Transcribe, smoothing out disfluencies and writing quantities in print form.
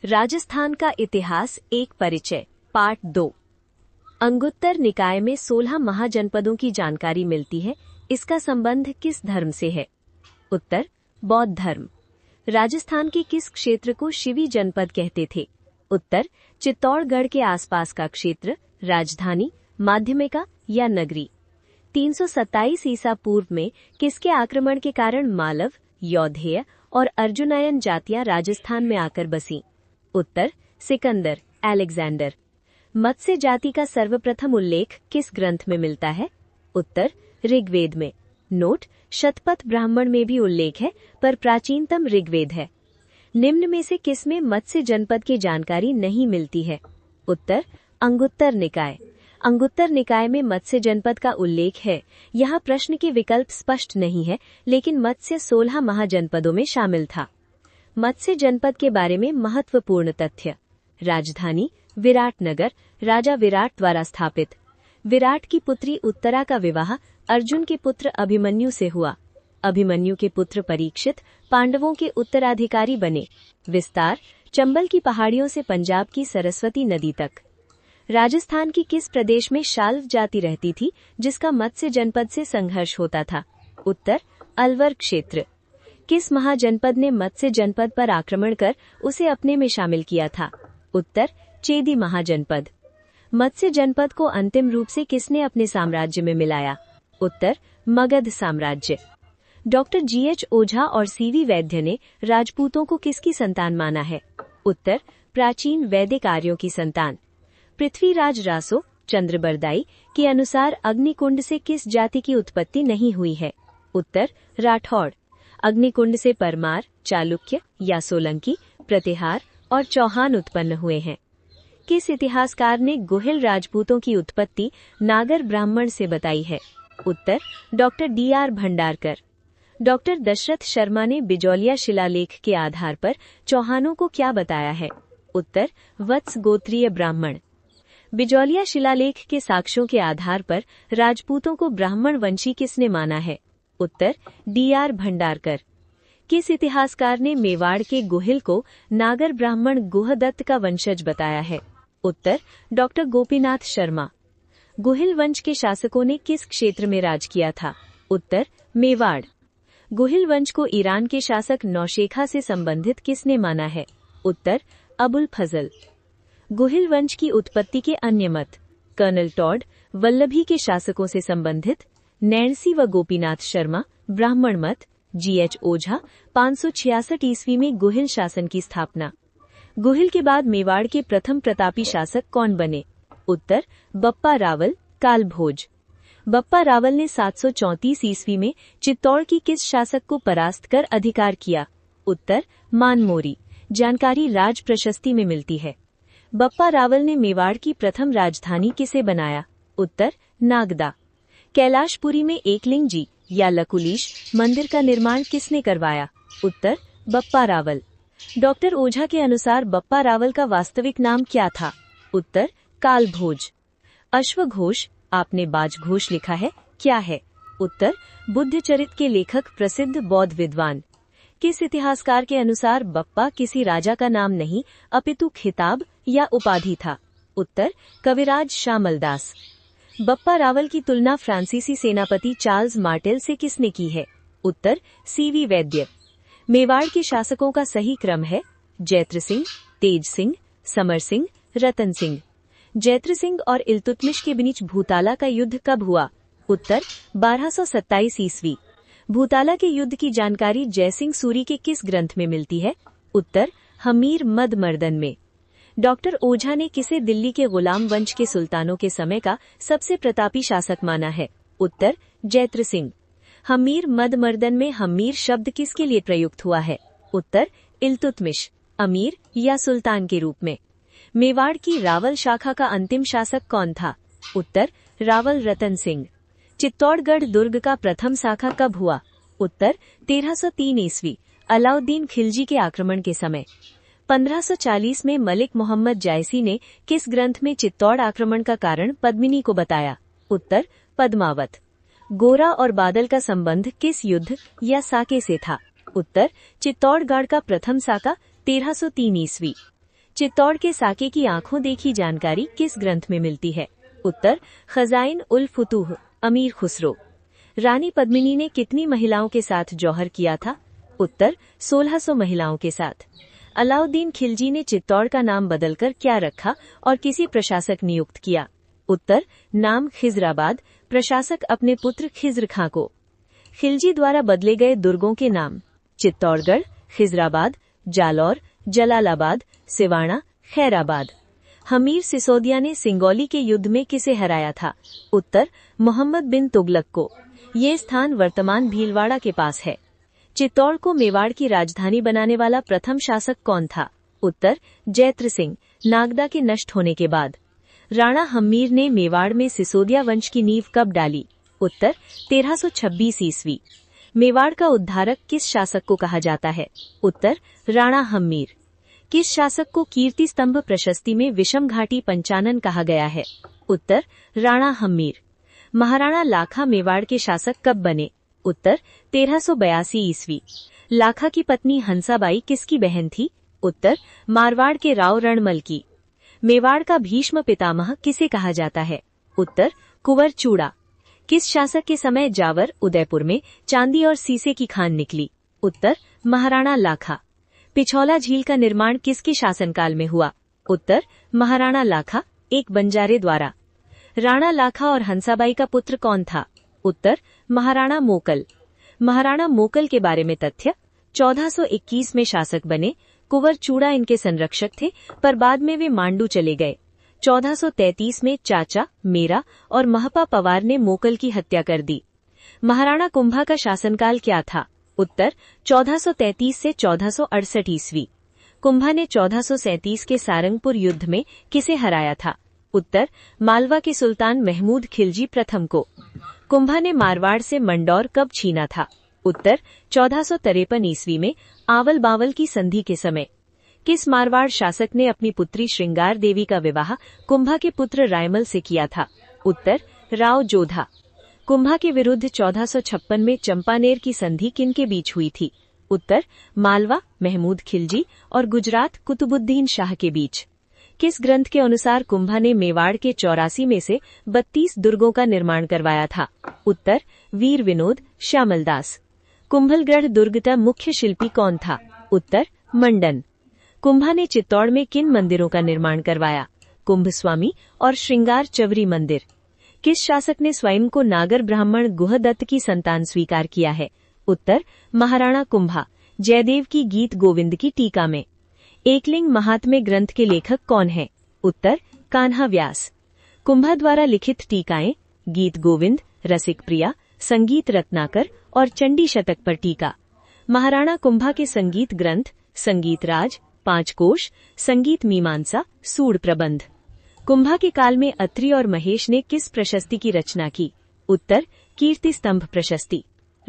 राजस्थान का इतिहास एक परिचय पार्ट 2। अंगुत्तर निकाय में 16 महाजनपदों की जानकारी मिलती है। इसका संबंध किस धर्म से है? उत्तर बौद्ध धर्म। राजस्थान के किस क्षेत्र को शिवी जनपद कहते थे? उत्तर चित्तौड़गढ़ के आसपास का क्षेत्र, राजधानी, माध्यमिका या नगरी। 327 ईसा पूर्व में किसके आक्रमण के कारण मालव, यौधेय और अर्जुनयन जातियां राजस्थान में आकर बसी? उत्तर सिकंदर, अलेक्जेंडर। मत्स्य जाति का सर्वप्रथम उल्लेख किस ग्रंथ में मिलता है? उत्तर ऋग्वेद में। नोट: शतपथ ब्राह्मण में भी उल्लेख है, पर प्राचीनतम ऋग्वेद है। निम्न में से किसमें मत्स्य जनपद की जानकारी नहीं मिलती है? उत्तर अंगुत्तर निकाय। अंगुत्तर निकाय में मत्स्य जनपद का उल्लेख है। यहाँ प्रश्न के विकल्प स्पष्ट नहीं है, लेकिन मत्स्य 16 महाजनपदों में शामिल था। मत्स्य जनपद के बारे में महत्वपूर्ण तथ्य: राजधानी विराटनगर, राजा विराट द्वारा स्थापित। विराट की पुत्री उत्तरा का विवाह अर्जुन के पुत्र अभिमन्यु से हुआ। अभिमन्यु के पुत्र परीक्षित पांडवों के उत्तराधिकारी बने। विस्तार: चंबल की पहाड़ियों से पंजाब की सरस्वती नदी तक। राजस्थान की किस प्रदेश में शाल्व जाति रहती थी, जिसका मत्स्य जनपद से संघर्ष होता था? उत्तर अलवर क्षेत्र। किस महाजनपद ने मत्स्य जनपद पर आक्रमण कर उसे अपने में शामिल किया था? उत्तर चेदी महाजनपद। मत्स्य जनपद को अंतिम रूप से किसने अपने साम्राज्य में मिलाया? उत्तर मगध साम्राज्य। Doctor G.H. ओझा और C.V. वैद्य ने राजपूतों को किसकी संतान माना है? उत्तर प्राचीन वैदिक आर्यों की संतान। पृथ्वीराज रासो, चंद्रबरदाई के अनुसार अग्निकुंड से किस जाति की उत्पत्ति नहीं हुई है? उत्तर राठौड़। अग्निकुंड से परमार, चालुक्य या सोलंकी, प्रतिहार और चौहान उत्पन्न हुए हैं। किस इतिहासकार ने गुहिल राजपूतों की उत्पत्ति नागर ब्राह्मण से बताई है? उत्तर doctor D.R. Bhandarkar. Doctor Dashrath Sharma ने बिजौलिया शिलालेख के आधार पर चौहानों को क्या बताया है? उत्तर वत्स गोत्रीय ब्राह्मण। बिजौलिया शिलालेख के साक्ष्यों के आधार पर राजपूतों को ब्राह्मण वंशी किसने माना है? उत्तर D.R. भंडारकर। किस इतिहासकार ने मेवाड़ के गुहिल को नागर ब्राह्मण गुहदत्त का वंशज बताया है? उत्तर डॉक्टर गोपीनाथ शर्मा। गुहिल वंश के शासकों ने किस क्षेत्र में राज किया था? उत्तर मेवाड़। गुहिल वंश को ईरान के शासक नौशेखा से संबंधित किसने माना है? उत्तर अबुल फजल। गुहिल वंश की उत्पत्ति के अन्य मत: कर्नल टॉड, वल्लभी के शासकों से संबंधित, नैणसी व गोपीनाथ शर्मा, ब्राह्मण मत, G.H. ओझा। 566 ईस्वी में गुहिल शासन की स्थापना। गुहिल के बाद मेवाड़ के प्रथम प्रतापी शासक कौन बने? उत्तर बप्पा रावल, कालभोज। बप्पा रावल ने 734 ईस्वी में चित्तौड़ की किस शासक को परास्त कर अधिकार किया? उत्तर मानमोरी। जानकारी राज प्रशस्ति में मिलती है। बप्पा रावल ने मेवाड़ की प्रथम राजधानी किसे बनाया? उत्तर नागदा। कैलाशपुरी में एकलिंग जी या लकुलीश मंदिर का निर्माण किसने करवाया? उत्तर बप्पा रावल। डॉक्टर ओझा के अनुसार बप्पा रावल का वास्तविक नाम क्या था? उत्तर कालभोज। अश्वघोष, आपने बाजघोष लिखा है, क्या है? उत्तर बुद्धचरित के लेखक, प्रसिद्ध बौद्ध विद्वान। किस इतिहासकार के अनुसार बप्पा किसी राजा का नाम नहीं, अपितु खिताब या उपाधि था? उत्तर कविराज श्यामलदास। बप्पा रावल की तुलना फ्रांसीसी सेनापति चार्ल्स मार्टेल से किसने की है? उत्तर C.V. वैद्य। मेवाड़ के शासकों का सही क्रम है: जैत्र सिंह, तेज सिंह, समर सिंह, रतन सिंह। जैत्र सिंह और इल्तुतमिश के बीच भूताला का युद्ध कब हुआ? उत्तर 1227 ईस्वी। भूताला के युद्ध की जानकारी जयसिंह सूरी के किस ग्रंथ में मिलती है? उत्तर हमीर मद मर्दन में। डॉक्टर ओझा ने किसे दिल्ली के गुलाम वंश के सुल्तानों के समय का सबसे प्रतापी शासक माना है? उत्तर जैत्र सिंह। हमीर मद मर्दन में हमीर शब्द किसके लिए प्रयुक्त हुआ है? उत्तर इल्तुतमिश, अमीर या सुल्तान के रूप में। मेवाड़ की रावल शाखा का अंतिम शासक कौन था? उत्तर रावल रतन सिंह। चित्तौड़गढ़ दुर्ग का प्रथम शाखा कब हुआ? उत्तर 1303 ईस्वी, अलाउद्दीन खिलजी के आक्रमण के समय। 1540 में मलिक मोहम्मद जायसी ने किस ग्रंथ में चित्तौड़ आक्रमण का कारण पद्मिनी को बताया? उत्तर पद्मावत। गोरा और बादल का संबंध किस युद्ध या साके से था? उत्तर चित्तौड़गढ़ का प्रथम साका 1303 ईस्वी। चित्तौड़ के साके की आंखों देखी जानकारी किस ग्रंथ में मिलती है? उत्तर खजाइन उल फुतूह, अमीर खुसरो। रानी पद्मिनी ने कितनी महिलाओं के साथ जौहर किया था? उत्तर 1600 महिलाओं के साथ। अलाउद्दीन खिलजी ने चित्तौड़ का नाम बदलकर क्या रखा और किसी प्रशासक नियुक्त किया? उत्तर नाम खिजराबाद, प्रशासक अपने पुत्र खिज्र खां को। खिलजी द्वारा बदले गए दुर्गों के नाम? चित्तौड़गढ़, खिजराबाद, जालौर, जलालाबाद, सिवाना, खैराबाद। हमीर सिसोदिया ने सिंगौली के युद्ध में किसे हराया था? उत्तर मोहम्मद बिन तुगलक को। ये स्थान वर्तमान भीलवाड़ा के पास है। चित्तौड़ को मेवाड़ की राजधानी बनाने वाला प्रथम शासक कौन था? उत्तर जैत्र सिंह, नागदा के नष्ट होने के बाद। राणा हम्मीर ने मेवाड़ में सिसोदिया वंश की नींव कब डाली? उत्तर 1326 ईस्वी। मेवाड़ का उद्धारक किस शासक को कहा जाता है? उत्तर राणा हम्मीर। किस शासक को कीर्ति स्तंभ प्रशस्ति में विषम घाटी पंचानन कहा गया है? उत्तर राणा हम्मीर। महाराणा लाखा मेवाड़ के शासक कब बने? उत्तर 1382 ईस्वी। लाखा की पत्नी हंसाबाई किसकी बहन थी? उत्तर मारवाड़ के राव रणमल की। मेवाड़ का भीष्म पितामह किसे कहा जाता है? उत्तर कुंवर चूड़ा। किस शासक के समय जावर, उदयपुर में चांदी और सीसे की खान निकली? उत्तर महाराणा लाखा। पिछौला झील का निर्माण किसके शासनकाल में हुआ? उत्तर महाराणा लाखा, एक बंजारे द्वारा। राणा लाखा और हंसाबाई का पुत्र कौन था? उत्तर महाराणा मोकल। महाराणा मोकल के बारे में तथ्य? 1421 में शासक बने। कुंवर चूड़ा इनके संरक्षक थे, पर बाद में वे मांडू चले गए। 1433 में चाचा, मेरा और महपा पवार ने मोकल की हत्या कर दी। महाराणा कुंभा का शासनकाल क्या था? उत्तर 1433 से 1468 ईस्वी। कुंभा ने 1437 के सारंगपुर युद्ध में किसे हराया था? उत्तर मालवा के सुल्तान महमूद खिलजी प्रथम को। कुंभा ने मारवाड़ से मंडौर कब छीना था? उत्तर 1453 ईस्वी में आवल बावल की संधि के समय। किस मारवाड़ शासक ने अपनी पुत्री श्रृंगार देवी का विवाह कुंभा के पुत्र रायमल से किया था? उत्तर राव जोधा। कुंभा के विरुद्ध 1456 में चंपानेर की संधि किनके बीच हुई थी? उत्तर मालवा महमूद खिलजी और गुजरात कुतुबुद्दीन शाह के बीच। किस ग्रंथ के अनुसार कुंभा ने मेवाड़ के 84 में से 32 दुर्गों का निर्माण करवाया था? उत्तर वीर विनोद श्यामलदास। कुंभलगढ़ दुर्ग का मुख्य शिल्पी कौन था? उत्तर मंडन। कुंभा ने चित्तौड़ में किन मंदिरों का निर्माण करवाया? कुंभस्वामी और श्रृंगार चवरी मंदिर। किस शासक ने स्वयं को नागर ब्राह्मण गुहदत्त की संतान स्वीकार किया है? उत्तर महाराणा कुंभा, जयदेव की गीत गोविंद की टीका में। एकलिंग महात्म्य ग्रंथ के लेखक कौन है? उत्तर कान्हा व्यास। कुंभा द्वारा लिखित टीकाएं गीत गोविंद, रसिक प्रिया, संगीत रत्नाकर और चंडी शतक पर टीका। महाराणा कुंभा के संगीत ग्रंथ संगीत राज, पांच कोश, संगीत मीमांसा, सूड प्रबंध। कुंभा के काल में अत्रि और महेश ने किस प्रशस्ति की रचना की? उत्तर कीर्ति स्तंभ प्रशस्ति।